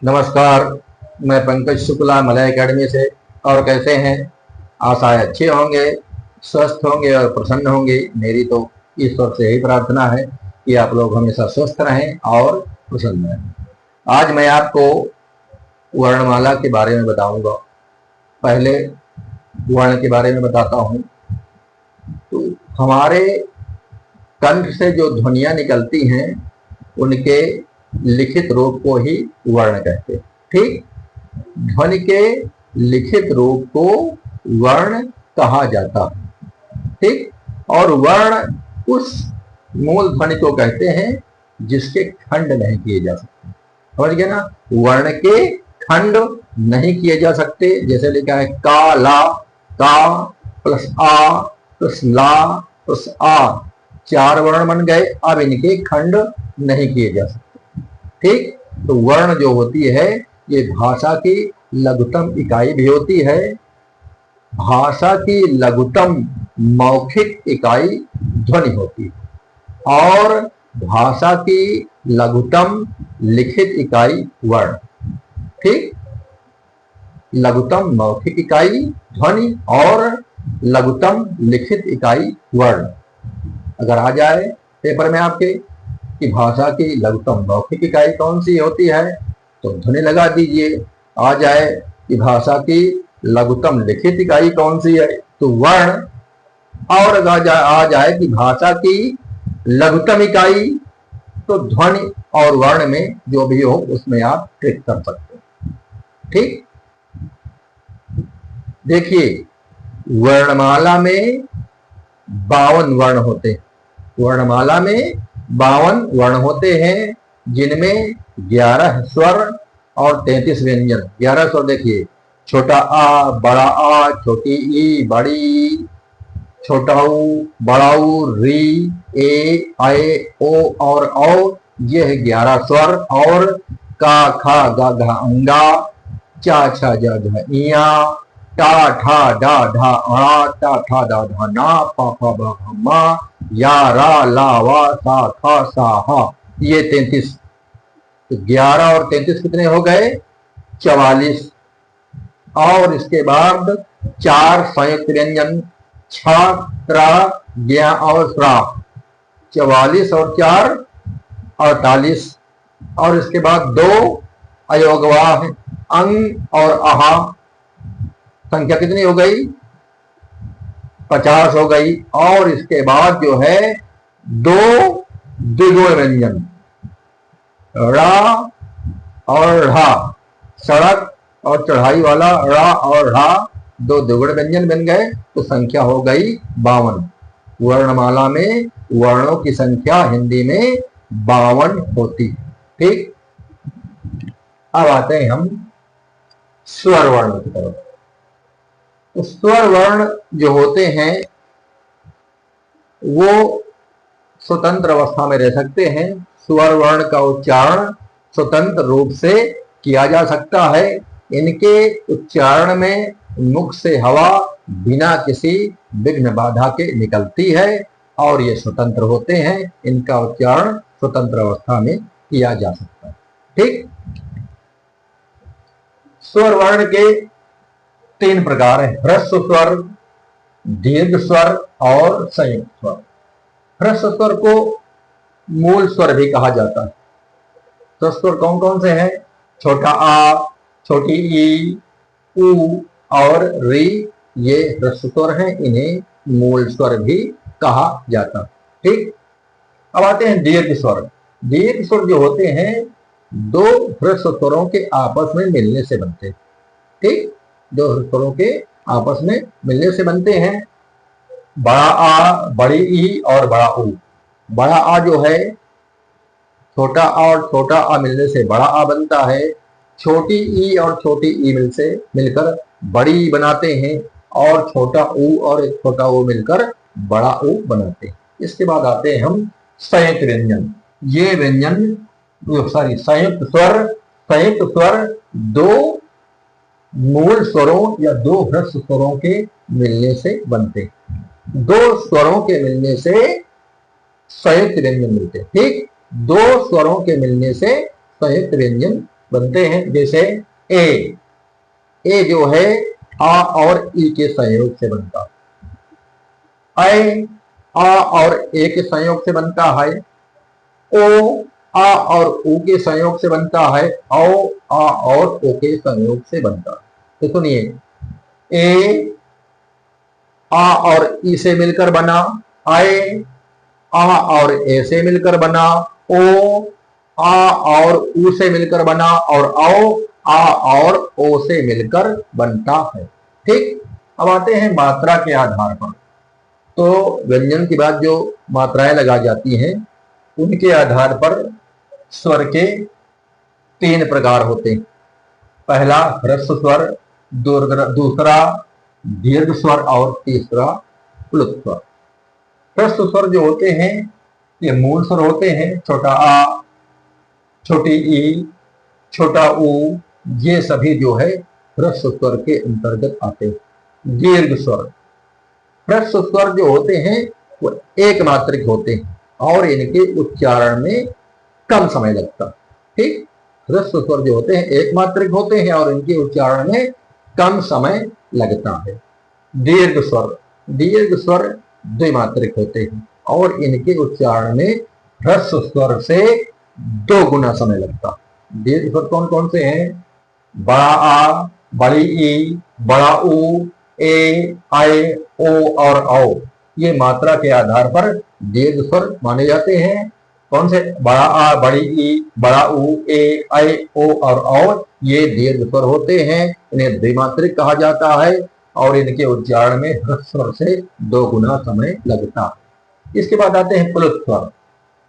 नमस्कार। मैं Pankaj Shukla Malay academy से। और कैसे हैं? आशा है अच्छे होंगे, स्वस्थ होंगे और प्रसन्न होंगे। मेरी तो ईश्वर से यही प्रार्थना है कि आप लोग हमेशा स्वस्थ रहें और प्रसन्न रहें। आज मैं आपको वर्णमाला के बारे में बताऊंगा। पहले वर्ण के बारे में बताता हूं। तो हमारे कंठ से जो ध्वनियां निकलती हैं उनके लिखित रूप को ही वर्ण कहते हैं। ठीक, ध्वनि के लिखित रूप को वर्ण कहा जाता है। ठीक, और वर्ण उस मूल ध्वनि को कहते हैं जिसके खंड नहीं किए जा सकते। समझ गए ना? वर्ण के खंड नहीं किए जा सकते। जैसे लिखा है का ला, का प्लस आ प्लस ला प्लस आ, 4 वर्ण बन गए। अब इनके खंड नहीं किए जा सकते। ठीक, तो वर्ण जो होती है ये भाषा की लघुतम इकाई भी होती है। भाषा की लघुतम मौखिक इकाई ध्वनि होती है और भाषा की लघुतम लिखित इकाई वर्ण। ठीक, लघुतम मौखिक इकाई ध्वनि और लघुतम लिखित इकाई वर्ण। अगर आ जाए पेपर में आपके कि भाषा की लघुतम मौखिक इकाई कौन सी होती है तो ध्वनि लगा दीजिए। आ जाए कि भाषा की लघुतम लिखित इकाई कौन सी है तो वर्ण। और अगर आ जाए कि भाषा की लघुतम इकाई तो ध्वनि और वर्ण में जो भी हो उसमें आप ट्रिक कर सकते हैं। ठीक, देखिए वर्णमाला में 52 वर्ण होते हैं। वर्णमाला में 52 वर्ण होते हैं जिनमें 11 स्वर और 33 व्यंजन। 11 स्वर देखिए, छोटा आ, बड़ा आ, छोटी ई, बड़ी ई, छोटा ऊ, बड़ा ऊ, री, ए, आए, ओ और औ। ये है 11 स्वर। और का, खा, गा, घा, अंगा, चा, छा, जा, झा, इया, टा, ठा, डा, ढा, अड़ा, टा, ठा, डा, ढा, ना, पा, फा, बा, भा, मा, या, रा, ला, वा, सा, खा, सा, हा। ये 33। तो 11 और 33 कितने हो गए? 44। और इसके बाद 4 संयुक्त व्यंजन, छ, त्रा, ज्ञा और श्रा। 44 और 4 48। और इसके बाद 2 अयोगवाह, अंग और आहा। संख्या कितनी हो गई? 50 हो गई। और इसके बाद जो है 2 द्विगुण व्यंजन, रा और ढ़ा। सड़क और चढ़ाई वाला रा और ढ़ा 2 द्विगुण व्यंजन बन गए तो संख्या हो गई 52। वर्णमाला में वर्णों की संख्या हिंदी में 52 होती है। ठीक, अब आते हैं हम स्वर वर्ण की तरफ। तो स्वर वर्ण जो होते हैं वो स्वतंत्र अवस्था में रह सकते हैं। स्वर वर्ण का उच्चारण स्वतंत्र रूप से किया जा सकता है। इनके उच्चारण में मुख से हवा बिना किसी विघ्न बाधा के निकलती है और ये स्वतंत्र होते हैं। इनका उच्चारण स्वतंत्र अवस्था में किया जा सकता है। ठीक, स्वर वर्ण के 3 प्रकार हैं, ह्रस्व स्वर, दीर्घ स्वर और संयुक्त स्वर। ह्रस्व स्वर को मूल स्वर भी कहा जाता है। तो स्वर कौन कौन से हैं? छोटा आ, छोटी ई, ऊ और री, ये ह्रस्व स्वर हैं। इन्हें मूल स्वर भी कहा जाता है। ठीक, अब आते हैं दीर्घ स्वर। दीर्घ स्वर जो होते हैं 2 ह्रस्व स्वरों के आपस में मिलने से बनते हैं। ठीक, 2 स्वरों के आपस में मिलने से बनते हैं। बड़ा आ, बड़ी ई और बड़ा ऊ। बड़ा आ जो है छोटा आ और छोटा आ मिलने से बड़ा आ बनता है। छोटी ई और छोटी ई मिलकर बड़ी ई बनाते हैं और छोटा ऊ और छोटा ऊ मिलकर बड़ा ऊ बनाते हैं। इसके बाद आते हैं हम संयुक्त व्यंजन। ये व्यंजन संयुक्त स्वर 2 मूल स्वरों या 2 ह्रस्व स्वरों के मिलने से बनते हैं। 2 स्वरों के मिलने से संयुक्त व्यंजन मिलते हैं। ठीक, 2 स्वरों के मिलने से संयुक्त व्यंजन बनते हैं। जैसे ए, ए जो है आ और ई के संयोग से बनता है। ऐ आ और ए के संयोग से बनता है। ओ आ और ऊ के संयोग से बनता है। औ आ और ओ के संयोग से बनता है। तो सुनिए, ए आ और ई से मिलकर बना, ऐ आ और ए से मिलकर बना, ओ आ और ऊ से मिलकर बना, और औ आ और ओ से मिलकर बनता है। ठीक। अब आते हैं मात्रा के आधार पर। तो व्यंजन के बाद जो मात्राएं लगा जाती हैं उनके आधार पर स्वर के 3 प्रकार होते हैं। पहला ह्रस्व स्वर, दूसरा दीर्घ स्वर और तीसरा प्लुत स्वर। ह्रस्व स्वर जो होते हैं ये मूल स्वर होते हैं। छोटा आ, छोटी ई, छोटा ऊ, ये सभी जो है ह्रस्व स्वर के अंतर्गत आते हैं। दीर्घ स्वर, ह्रस्व स्वर जो होते हैं वो एक मात्रिक होते हैं और इनके उच्चारण में कम समय लगता है। ठीक। ह्रस्व स्वर जो होते हैं एक मात्रिक होते हैं और इनके उच्चारण में कम समय लगता है। दीर्घ स्वर, दीर्घ स्वर द्विमात्रिक होते हैं और इनके उच्चारण में ह्रस्व स्वर से 2 गुना समय लगता है। दीर्घ स्वर कौन कौन से हैं? बड़ा आ, बड़ी ई, बड़ा ऊ, ए, ऐ, ओ और औ। ये मात्रा के आधार पर दीर्घ स्वर माने जाते हैं। कौन से? बड़ा आ, बड़ी ई, बड़ा ऊ, ए, ऐ, ओ और औ, ये दीर्घ स्वर होते हैं। इन्हें द्विमात्रिक कहा जाता है और इनके उच्चारण में ह्रस्व स्वर से 2 गुना समय लगता है। इसके बाद आते हैं प्लुत स्वर।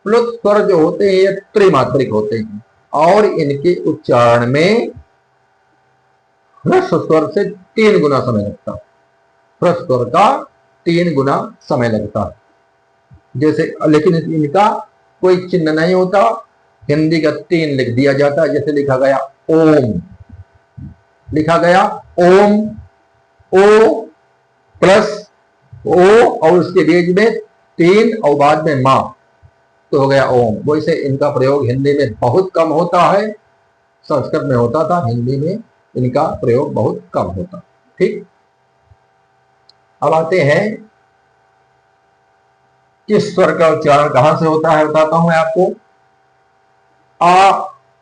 प्लुत स्वर जो होते हैं ये त्रिमात्रिक होते हैं और इनके उच्चारण में ह्रस्व स्वर से 3 गुना समय लगता है। ह्रस्व स्वर का 3 गुना समय लगता है। जैसे, लेकिन इनका कोई चिन्ह नहीं होता, हिंदी का 3 लिख दिया जाता है। जैसे लिखा गया ओम, लिखा गया ओम, ओ प्लस ओ और उसके बीच में 3 और बाद में मां, तो हो गया ओम। वैसे इनका प्रयोग हिंदी में बहुत कम होता है। संस्कृत में होता था, हिंदी में इनका प्रयोग बहुत कम होता। ठीक। अब आते हैं किस स्वर का उच्चारण कहां से होता है, बताता हूं मैं आपको। आ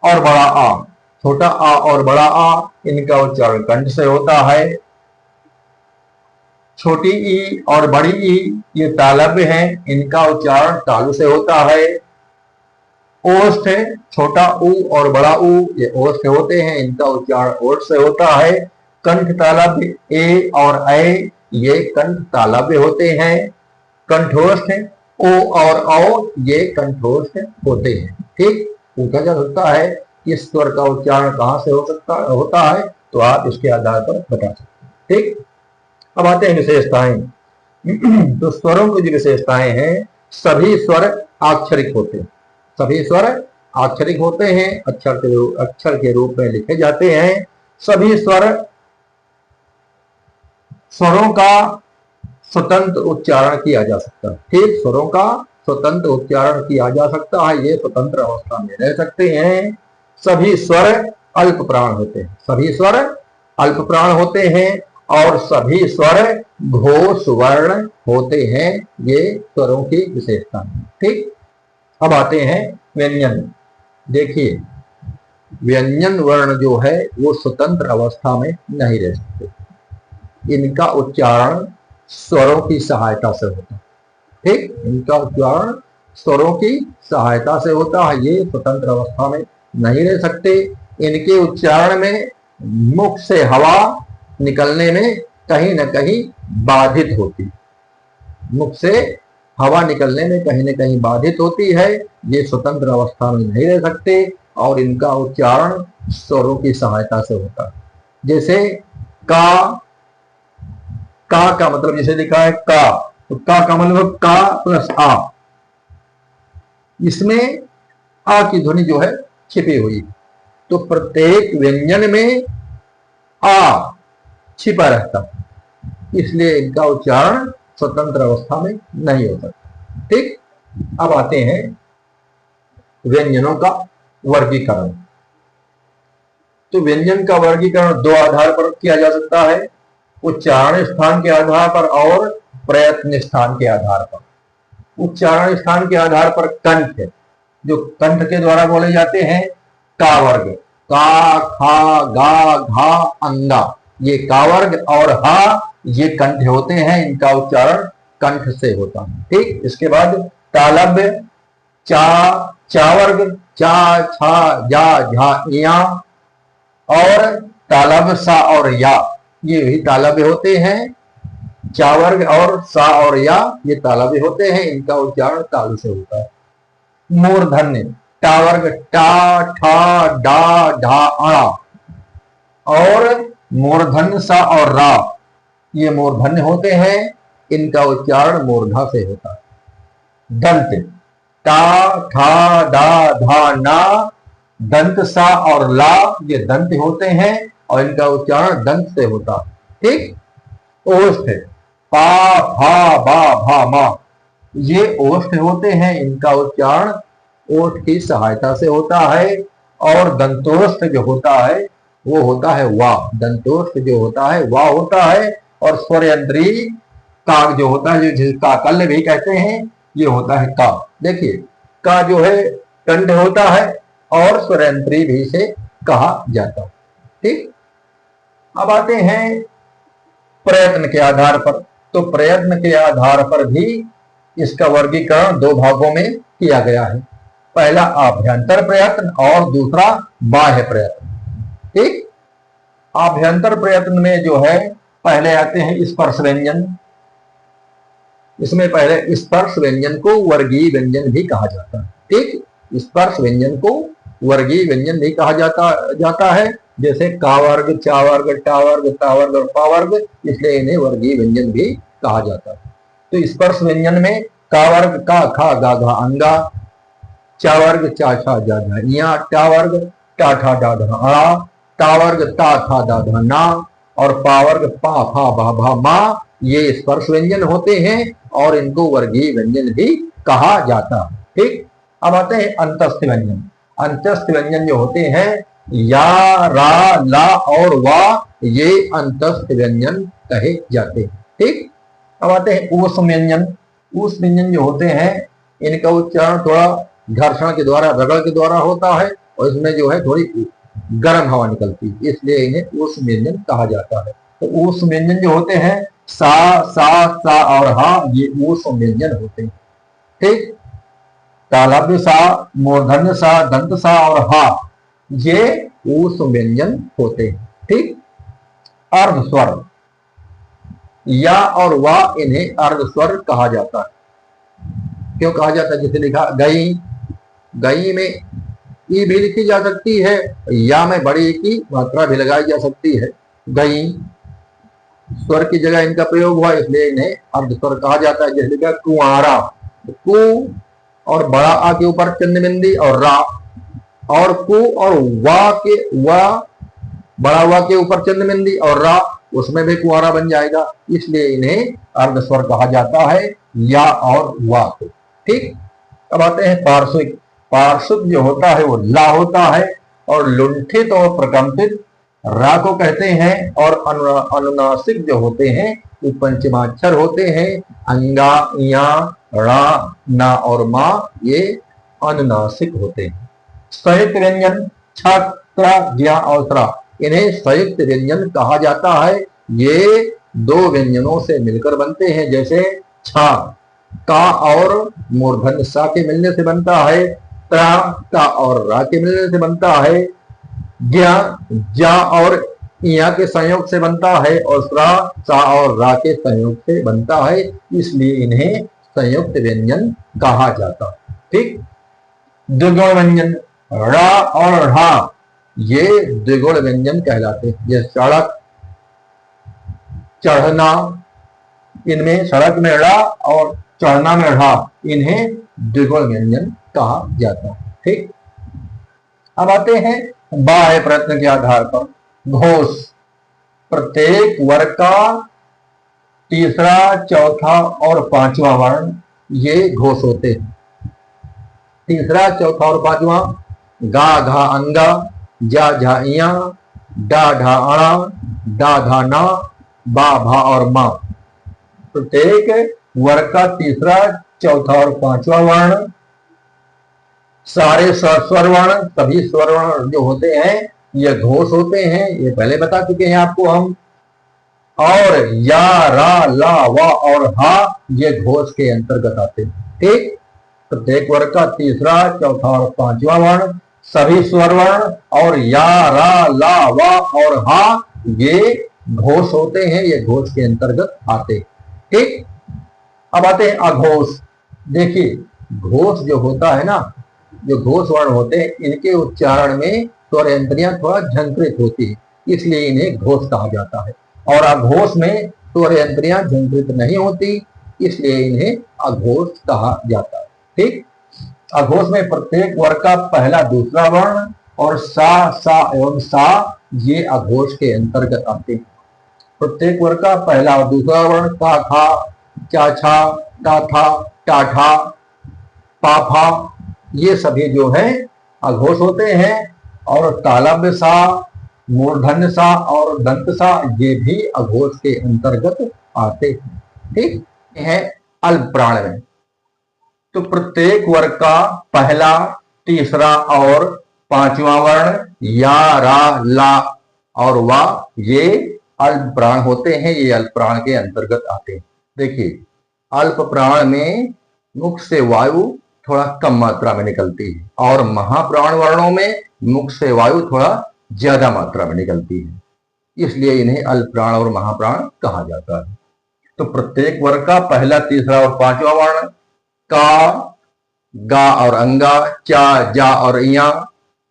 और बड़ा आ, छोटा आ और बड़ा आ, इनका उच्चारण कंठ से होता है। छोटी ई और बड़ी ई ये तालव्य हैं, इनका उच्चारण तालु से होता है। ओष्ठ है, छोटा ऊ और बड़ा ऊ ये ओष्ठ होते हैं, इनका उच्चारण ओष्ठ से होता है। कंठ तालव्य ए और ऐ ये कंठ तालव्य होते हैं। कंठोष्ठ है, ओ और औ ये कंठोष्ठ होते हैं। ठीक। पूछा जा सकता है कि स्वर का उच्चारण कहां से होता है, तो आप इसके आधार पर बता सकते हैं। ठीक। अब आते हैं विशेषताएं। तो स्वरों की जो विशेषताएं हैं, सभी स्वर आक्षरिक होते हैं। सभी स्वर आक्षरिक होते हैं, अक्षर के रूप में लिखे जाते हैं। सभी स्वरों का स्वतंत्र उच्चारण किया जा सकता है। ठीक। स्वरों का स्वतंत्र उच्चारण किया जा सकता है, ये स्वतंत्र अवस्था में रह सकते हैं। सभी स्वर अल्प प्राण होते हैं। सभी स्वर अल्प प्राण होते हैं और सभी स्वर घोष वर्ण होते हैं। ये स्वरों की विशेषता है। ठीक। अब आते हैं व्यंजन। देखिए, व्यंजन वर्ण जो है वो स्वतंत्र अवस्था में नहीं रह सकते। इनका उच्चारण स्वरों की सहायता से होता है। ठीक। इनका उच्चारण स्वरों की सहायता से होता है, ये स्वतंत्र अवस्था में नहीं रह सकते। इनके उच्चारण में मुख से हवा निकलने में कहीं न कहीं बाधित होती, मुख से हवा निकलने में कहीं न कहीं बाधित होती है। ये स्वतंत्र अवस्था में नहीं रह सकते और इनका उच्चारण स्वरों की सहायता से होता है। जैसे का का मतलब जैसे लिखा है का, तो का मतलब का प्लस आ, इसमें आ की ध्वनि जो है छिपी हुई, तो प्रत्येक व्यंजन में आ छिपा रहता है, इसलिए इनका उच्चारण स्वतंत्र अवस्था में नहीं हो सकता। ठीक। अब आते हैं व्यंजनों का वर्गीकरण। तो व्यंजन का वर्गीकरण दो आधार पर किया जा सकता है, उच्चारण स्थान के आधार पर और प्रयत्न स्थान के आधार पर। उच्चारण स्थान के आधार पर कंठ, जो कंठ के द्वारा बोले जाते हैं, का वर्ग, का, खा, गा, घा, अंगा, ये का वर्ग और हा ये कंठ होते हैं, इनका उच्चारण कंठ से होता है। ठीक, इसके बाद तालव्य, चा, चा वर्ग, चा, छा, जा, झा, या, और तालव्य सा और या, ये भी तालव्य होते हैं। चा वर्ग और सा और या ये तालव्य होते हैं, इनका उच्चारण ताल से होता है। मूर्धन्य, टा वर्ग, टा, ठा, डा, ढा, अणा, और मूर्धन्य सा और रा ये मूर्धन्य होते हैं, इनका उच्चारण मूर्धा से होता है। दंत, टा, ठा, डा, धा, ना, दंत सा और ला ये दंत होते हैं और इनका उच्चारण दंत से होता है। ठीक, ओष्ठ, पा, फा, बा, भा, मा ये ओष्ठ होते हैं, इनका उच्चारण ओष्ठ की सहायता से होता है। और दंतोष्ठ जो होता है वो होता है वा, दंतोष्ठ जो होता है वा होता है। और स्वरयंत्री काक जो होता है, जो जिसका कल्य भी कहते हैं, ये होता है का। देखिए का जो है कंठ होता है और स्वरयंत्री भी से कहा जाता है। ठीक, अब आते हैं प्रयत्न के आधार पर। तो प्रयत्न के आधार पर भी इसका वर्गीकरण दो भागों में किया गया है, पहला आभ्यंतर प्रयत्न और दूसरा बाह्य प्रयत्न। ठीक, आभ्यंतर प्रयत्न में जो है पहले आते हैं स्पर्श व्यंजन। इसमें पहले स्पर्श व्यंजन को वर्गीय व्यंजन भी कहा जाता है। ठीक, स्पर्श व्यंजन को वर्गीय व्यंजन भी कहा जाता है, जैसे का वर्ग, चा वर्ग, टा वर्ग, ता वर्ग और पा वर्ग, इसलिए इन्हें वर्गीय व्यंजन भी कहा जाता है। तो स्पर्श व्यंजन में का वर्ग, का, खा, गा, घा, अंगा, चा वर्ग, चा, छा, जा, झा, या, टा वर्ग, टा, ठा, डा, धा, अड़ा, ता वर्ग, ता, था, दा, धा, ना, और पा वर्ग, पा, फा, भा, भा, मा ये स्पर्श व्यंजन होते हैं और इनको वर्गीय व्यंजन भी कहा जाता है। ठीक, अब आते हैं अंतस्थ व्यंजन। अंतस्थ व्यंजन जो होते हैं या, रा, ला और वा ये अंतस्थ व्यंजन कहे जाते हैं। ठीक, अब आते हैं ऊष्म व्यंजन। ऊष्म व्यंजन जो होते हैं इनका उच्चारण थोड़ा घर्षण के द्वारा, रगड़ के द्वारा होता है और इसमें जो है थोड़ी गर्म हवा निकलती है, इसलिए इन्हें ऊष्म व्यंजन कहा जाता है। तो ऊष्म व्यंजन जो होते हैं सा, सा, सा और हा ये ऊष्म व्यंजन होते हैं। ठीक, तालव्य सा, मूर्धन्य सा, दंत सा और हा ये ऊष्म व्यंजन होते हैं। ठीक, अर्ध स्वर या और वा इन्हें अर्ध स्वर कहा जाता है। क्यों कहा जाता है? जैसे लिखा गई, गई में ई भी लिखी जा सकती है, या में बड़ी की मात्रा भी लगाई जा सकती है। गई स्वर की जगह इनका प्रयोग हुआ, इसलिए इन्हें अर्ध स्वर कहा जाता है। जैसे लिखा कुआरा, कु और बड़ा आ के ऊपर चंद बिंदी और रा, और कु और वा के, वा बड़ा वा के ऊपर चंद बिंदी और रा, उसमें भी कुआरा बन जाएगा, इसलिए इन्हें अर्ध स्वर कहा जाता है, या और वा को। ठीक, अब आते हैं पार्श्विक। पार्श्विक जो होता है वो ला होता है और लुंठित और प्रकंपित रा को कहते हैं, और अनुनासिक जो होते हैं वो पंचमाक्षर होते हैं। अंगा, या, रा, ना और मा ये अनुनासिक होते हैं। संयुक्त व्यंजन छ, त्रा, ज्ञा और त्रा इन्हें संयुक्त व्यंजन कहा जाता है। ये दो व्यंजनों से मिलकर बनते हैं, जैसे छा का और मूर्धन्य सा के मिलने से बनता है, त्रा का और रा के मिलने से बनता है, ज्ञा जा और या के संयोग से बनता है, और स्रा सा और रा के संयोग से बनता है, इसलिए इन्हें संयुक्त व्यंजन कहा जाता है। ठीक, द्विगुण व्यंजन रा और ढ़ा ये द्विगुण व्यंजन कहलाते हैं। ये सड़क, चढ़ना, इनमें सड़क में ड़ा और चढ़ना में ढ़ा, इन्हें द्विगुण व्यंजन कहा जाता है। ठीक, अब आते हैं बाह्य प्रयत्न के आधार पर। घोष, प्रत्येक वर्ग का तीसरा, चौथा और पांचवा वर्ण ये घोष होते हैं। तीसरा, चौथा और पांचवा गा, घा, अंगा, जा झा इया, डा ढा अणा, डा धा ना, बा भा और मा। प्रत्येक वर्ग का तीसरा, चौथा और पांचवा वर्ण, सारे स्वर वर्ण, सभी स्वर वर्ण जो होते हैं ये घोष होते हैं, ये पहले बता चुके हैं आपको हम। और या, रा, ला, वा और हा ये घोष के अंतर्गत आते हैं। ठीक, प्रत्येक वर्ग का तीसरा, चौथा और पांचवा वर्ण, सभी स्वर वर्ण और या, रा, ला, वा और हा ये घोष होते हैं, ये घोष के अंतर्गत आते हैं। ठीक, अब आते हैं अघोष। देखिए, घोष जो होता है ना, जो घोष वर्ण होते हैं इनके उच्चारण में स्वरेंद्रियां थोड़ा झंकृत होती है, इसलिए इन्हें घोष कहा जाता है। और अघोष में स्वरेंद्रियां झंकृत नहीं होती, इसलिए इन्हें अघोष कहा जाता है। ठीक, अघोष में प्रत्येक वर्ग का पहला, दूसरा वर्ण और सा, सा एवं सा ये अघोष के अंतर्गत आते हैं। प्रत्येक वर्ग का पहला और दूसरा वर्ण का, खा, चा, छा, टा, था, टा, ठा, पा, फा ये सभी जो है अघोष होते हैं। और तालव्य सा, मूर्धन्य सा और दंत सा ये भी अघोष के अंतर्गत आते हैं। ठीक है, अल्प प्राण में तो प्रत्येक वर्ग का पहला, तीसरा और पांचवा वर्ण या, रा, ला और वा ये अल्प प्राण होते हैं, ये अल्प प्राण के अंतर्गत आते हैं। देखिए, अल्प प्राण में मुख से वायु थोड़ा कम मात्रा में निकलती है और महाप्राण वर्णों में मुख से वायु थोड़ा ज्यादा मात्रा में निकलती है, इसलिए इन्हें अल्प प्राण और महाप्राण कहा जाता है। तो प्रत्येक वर्ग का पहला, तीसरा और पांचवा वर्ण का, गा और अंगा, चा, जा और इया,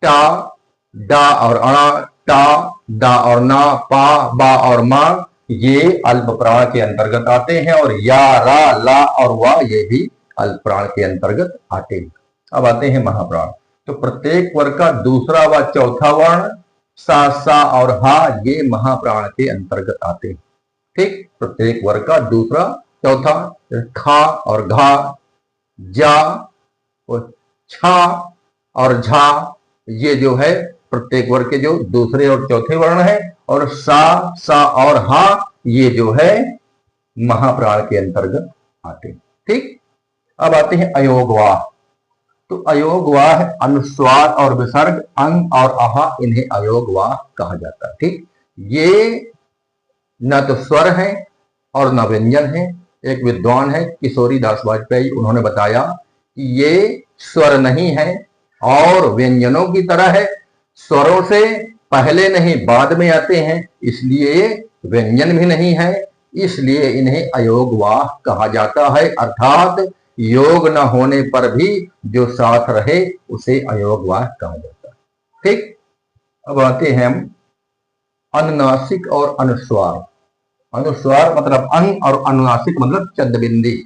टा, डा और अणा, टा, दा और ना, पा, बा और मा ये अल्प प्राण के अंतर्गत आते हैं। और या, रा, ला और वा ये भी अल्प प्राण के अंतर्गत आते हैं। अब आते हैं महाप्राण। तो प्रत्येक वर्ग का दूसरा व चौथा वर्ण सा, सा और हा ये महाप्राण के अंतर्गत आते हैं। ठीक, प्रत्येक वर्ग का दूसरा, चौथा, खा और घा, जा और छा और झा ये जो है प्रत्येक वर्ग के जो दूसरे और चौथे वर्ण है। और सा, सा और हा ये जो है महाप्राण के अंतर्गत आते हैं। ठीक, अब आते हैं अयोगवाह। तो अयोगवाह अनुस्वार और विसर्ग, अंग और आहा इन्हें अयोगवाह कहा जाता है। ठीक, ये न तो स्वर है और न व्यंजन है। एक विद्वान है किशोरी दास वाजपेयी, उन्होंने बताया कि ये स्वर नहीं है और व्यंजनों की तरह है, स्वरों से पहले नहीं बाद में आते हैं, इसलिए व्यंजन भी नहीं है, इसलिए इन्हें अयोगवाह कहा जाता है। अर्थात योग न होने पर भी जो साथ रहे उसे अयोगवाह कहा जाता है। ठीक, अब आते हैं हम अनुनासिक और अनुस्वार। अनुस्वार मतलब अंग और अनुनासिक मतलब चंद्रबिंदी।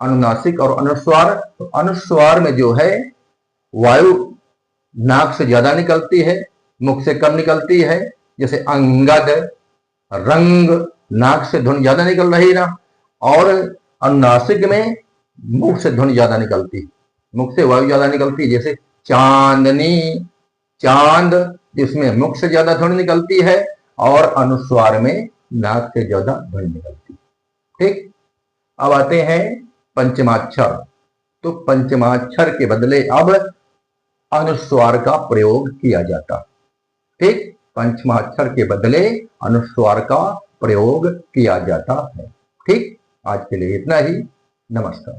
अनुनासिक और अनुस्वार, तो अनुस्वार में जो है वायु नाक से ज्यादा निकलती है, मुख से कम निकलती है। जैसे अंगद, रंग, नाक से धुन ज्यादा निकल रही ना, और अनुनासिक में मुख से धुन ज्यादा निकलती, मुख से वायु ज्यादा निकलती। जैसे चांदनी, चांद जिसमें मुख से ज्यादा धुन निकलती है और अनुस्वार में नाक से ज्यादा धुन निकलती। ठीक, अब आते हैं पंचमाक्षर। तो पंचमाक्षर के बदले अब अनुस्वार का प्रयोग किया जाता। ठीक, पंचमाक्षर के बदले अनुस्वार का प्रयोग किया जाता है। ठीक, आज के लिए इतना ही। नमस्कार।